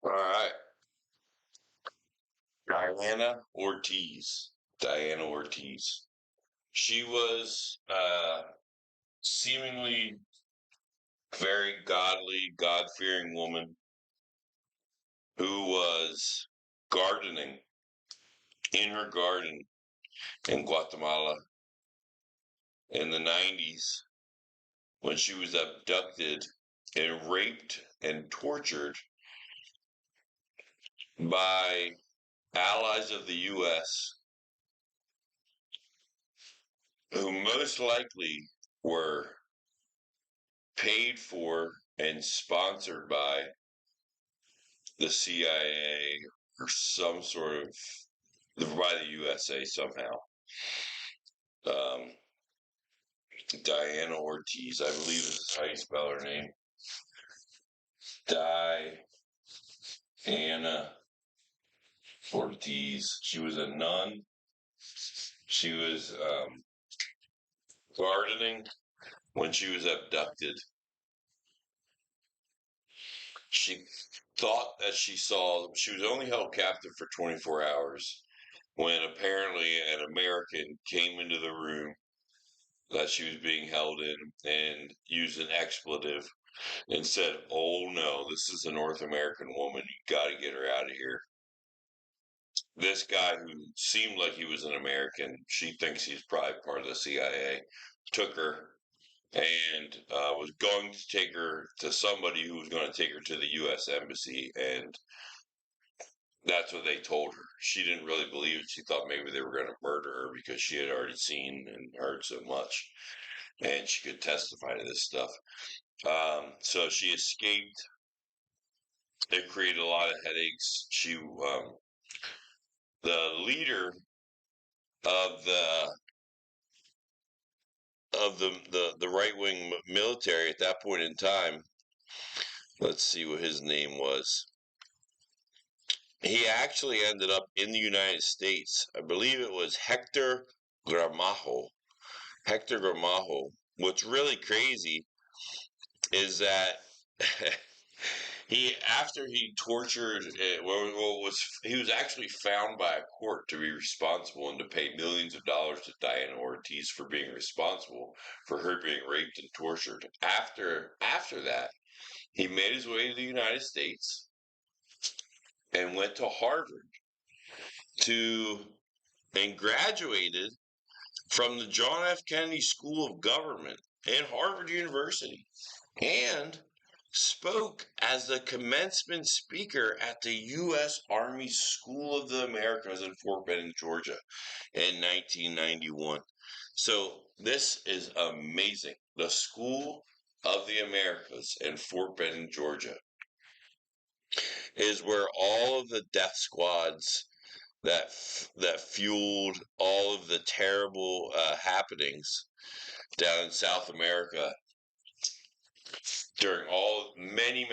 All right. Dianna Ortiz. Dianna Ortiz. She was seemingly very godly, God-fearing woman who was gardening in her garden in Guatemala in the 90s when she was abducted and raped and tortured by allies of the U.S. who most likely were paid for and sponsored by the CIA or some sort of by the U.S.A. somehow. Um, Dianna Ortiz, I believe is how you spell her name. Dianna Ortiz. She was a nun. She was gardening when she was abducted. She thought that she was only held captive for 24 hours when apparently an American came into the room that she was being held in and used an expletive and said, "Oh no, this is a North American woman. You got to get her out of here." This guy who seemed like he was an American, she thinks he's probably part of the CIA, took her and was going to take her to somebody who was going to take her to the U.S. Embassy. And that's what they told her. She didn't really believe it. She thought maybe they were going to murder her because she had already seen and heard so much and she could testify to this stuff. So she escaped. It created a lot of headaches. The leader of the right wing military at that point in time. Let's see what his name was. He actually ended up in the United States. I believe it was Héctor Gramajo. Héctor Gramajo. What's really crazy is that he, after he tortured, he was actually found by a court to be responsible and to pay millions of dollars to Dianna Ortiz for being responsible for her being raped and tortured. After that, he made his way to the United States and went to Harvard to and graduated from the John F. Kennedy School of Government and Harvard University and spoke as the commencement speaker at the U.S. Army School of the Americas in Fort Benning, Georgia in 1991. So this is amazing. The School of the Americas in Fort Benning, Georgia is where all of the death squads that fueled all of the terrible happenings down in South America during all many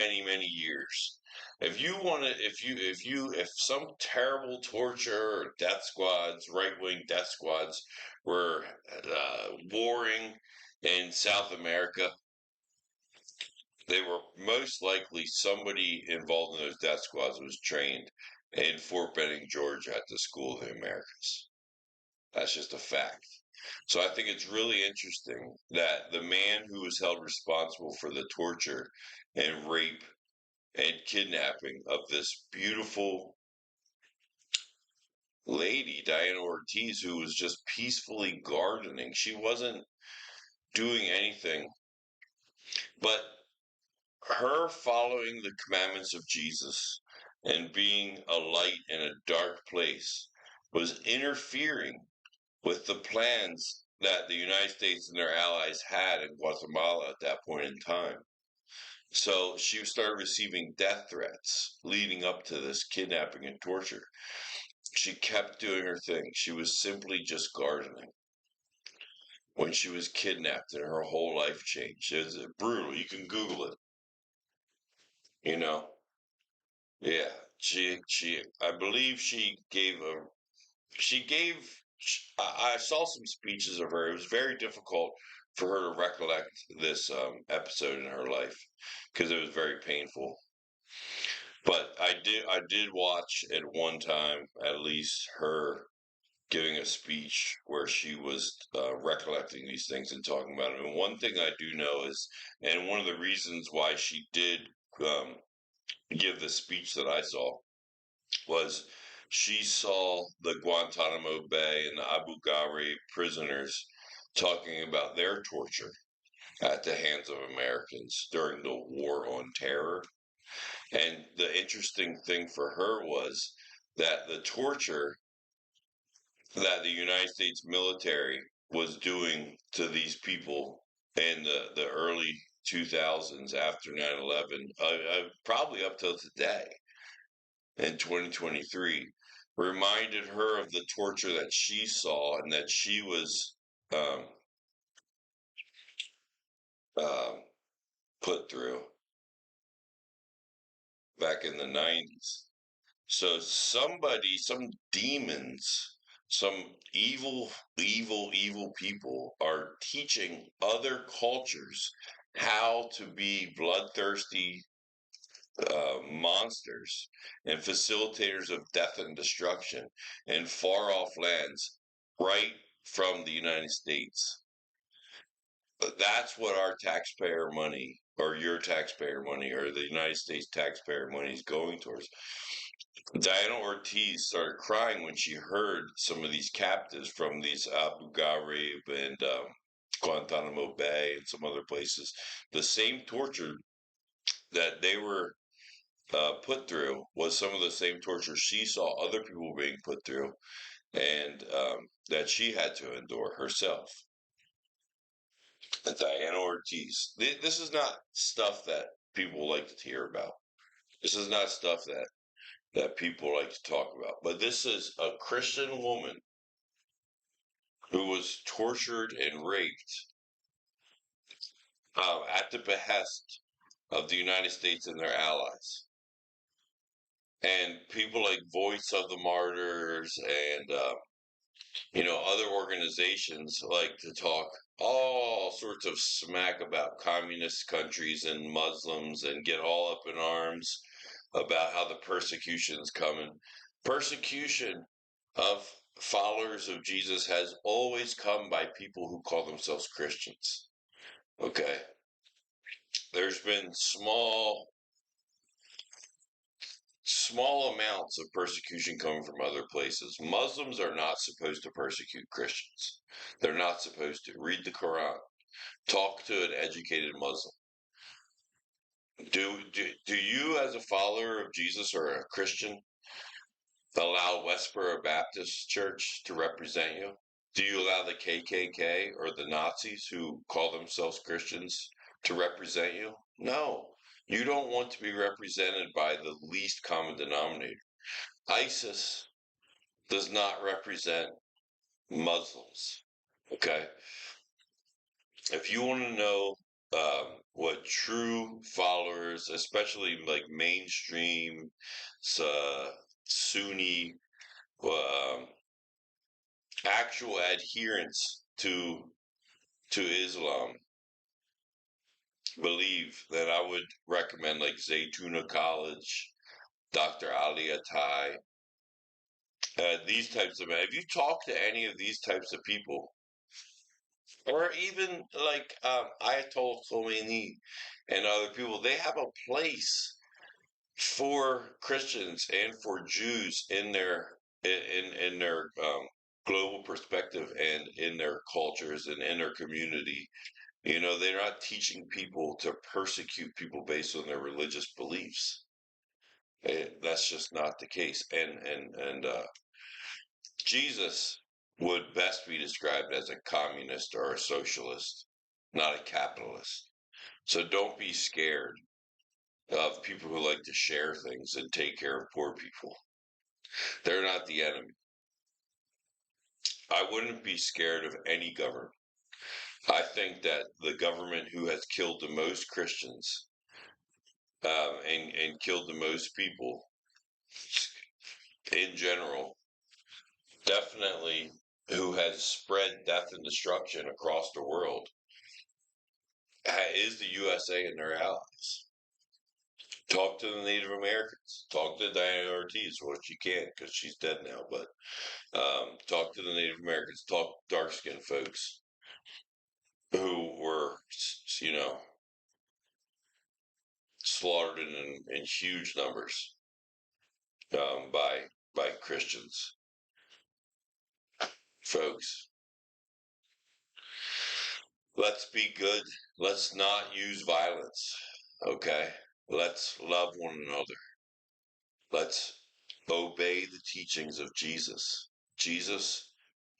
years. If you want to, if some terrible torture or death squads, right wing death squads, were warring in South America, they were most likely somebody involved in those death squads was trained in Fort Benning, Georgia, at the School of the Americas. That's just a fact. So I think it's really interesting that the man who was held responsible for the torture and rape and kidnapping of this beautiful lady, Dianna Ortiz, who was just peacefully gardening. She wasn't doing anything, but her following the commandments of Jesus and being a light in a dark place was interfering with the plans that the United States and their allies had in Guatemala at that point in time. So she started receiving death threats leading up to this kidnapping and torture. She kept doing her thing. She was simply just gardening when she was kidnapped and her whole life changed. It was brutal. You can Google it, you know? Yeah. I believe she gave, I saw some speeches of her. It was very difficult for her to recollect this episode in her life because it was very painful. But I did watch at one time at least her giving a speech where she was recollecting these things and talking about them. And one thing I do know is, and one of the reasons why she did um, give the speech that I saw was she saw the Guantanamo Bay and the Abu Ghraib prisoners talking about their torture at the hands of Americans during the war on terror. And the interesting thing for her was that the torture that the United States military was doing to these people in the early 2000s after 9/11, probably up till today in 2023, reminded her of the torture that she saw and that she was um, um, put through back in the 90s. So some demons, some evil people are teaching other cultures how to be bloodthirsty monsters and facilitators of death and destruction in far off lands right from the United States. But that's what our taxpayer money or your taxpayer money or the United States taxpayer money is going towards. Dianna Ortiz started crying when she heard some of these captives from these Abu Ghraib and Guantanamo Bay and some other places, the same torture that they were put through was some of the same torture she saw other people being put through and that she had to endure herself. Dianna Ortiz. This is not stuff that people like to hear about. This is not stuff that people like to talk about. But this is a Christian woman who was tortured and raped at the behest of the United States and their allies. And people like Voice of the Martyrs and other organizations like to talk all sorts of smack about communist countries and Muslims and get all up in arms about how the persecution's coming. Persecution of followers of Jesus has always come by people who call themselves Christians. Okay. There's been small amounts of persecution coming from other places. Muslims are not supposed to persecute Christians. They're not supposed to. Read the Quran. Talk to an educated Muslim. Do you, as a follower of Jesus or a Christian, allow Westboro Baptist Church to represent you? Do you allow the KKK or the Nazis who call themselves Christians to represent you? No. You don't want to be represented by the least common denominator. ISIS does not represent Muslims. Okay. If you want to know what true followers, especially like mainstream uh, Sunni, um, actual adherents to Islam believe, then I would recommend like Zaytuna College, Dr. Ali Attai, these types of men. If you talk to any of these types of people, or even like Ayatollah Khomeini and other people, they have a place for Christians and for Jews in their global perspective and in their cultures and in their community. They're not teaching people to persecute people based on their religious beliefs. That's just not the case. And Jesus would best be described as a communist or a socialist, not a capitalist. So don't be scared of people who like to share things and take care of poor people. They're not the enemy. I wouldn't be scared of any government. I think that the government who has killed the most Christians and killed the most people in general, definitely who has spread death and destruction across the world, is the U.S.A. and their allies. Talk to the Native Americans. Talk to Dianna Ortiz. Well, she can't because she's dead now, but talk to the Native Americans. Talk dark skinned folks who were, you know, slaughtered in huge numbers by Christians. Folks, let's be good. Let's not use violence. Okay? Let's love one another. Let's obey the teachings of Jesus. Jesus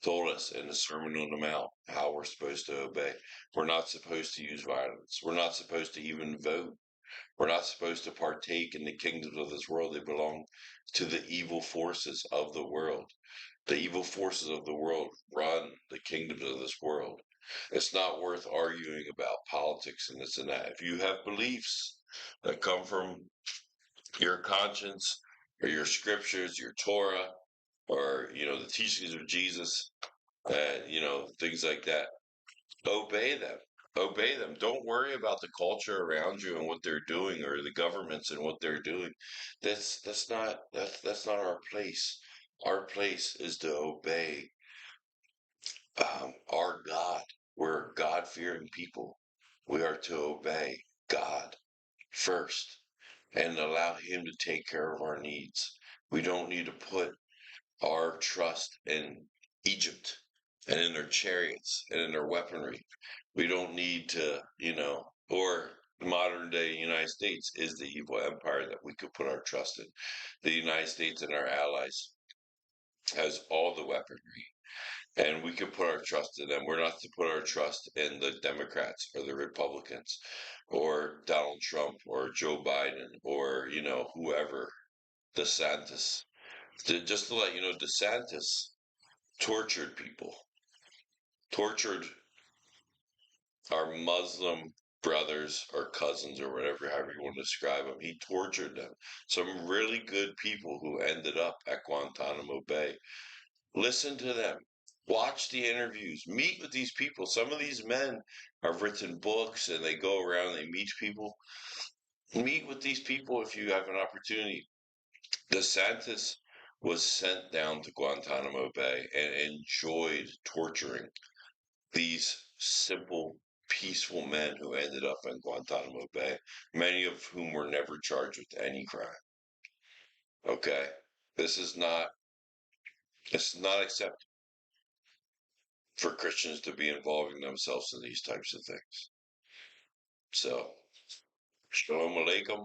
told us in the Sermon on the Mount how we're supposed to obey. We're not supposed to use violence. We're not supposed to even vote. We're not supposed to partake in the kingdoms of this world. They belong to the evil forces of the world. The evil forces of the world run the kingdoms of this world. It's not worth arguing about politics and this and that. If you have beliefs that come from your conscience or your scriptures, your Torah, or the teachings of Jesus, things like that, obey them. Obey them. Don't worry about the culture around you and what they're doing, or the governments and what they're doing. That's not our place. Our place is to obey our God. We're God-fearing people. We are to obey God first and allow Him to take care of our needs. We don't need to put our trust in Egypt and in their chariots and in their weaponry. We don't need to, or the modern day United States is the evil empire that we could put our trust in. The United States and our allies has all the weaponry, and we can put our trust in them. We're not to put our trust in the Democrats or the Republicans or Donald Trump or Joe Biden or, whoever, DeSantis. Just to let you know, DeSantis tortured people, tortured our Muslim brothers or cousins or whatever, however you want to describe them. He tortured them. Some really good people who ended up at Guantanamo Bay. Listen to them. Watch the interviews. Meet with these people. Some of these men have written books and they go around and they meet people. Meet with these people if you have an opportunity. DeSantis was sent down to Guantanamo Bay and enjoyed torturing these simple, peaceful men who ended up in Guantanamo Bay, many of whom were never charged with any crime. Okay? This is not acceptable for Christians to be involving themselves in these types of things. So, Shalom Aleichem.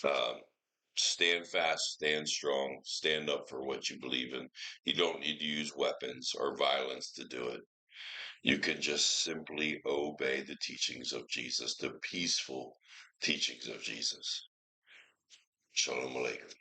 Um, stand fast, stand strong, stand up for what you believe in. You don't need to use weapons or violence to do it. You can just simply obey the teachings of Jesus, the peaceful teachings of Jesus. Shalom Aleichem.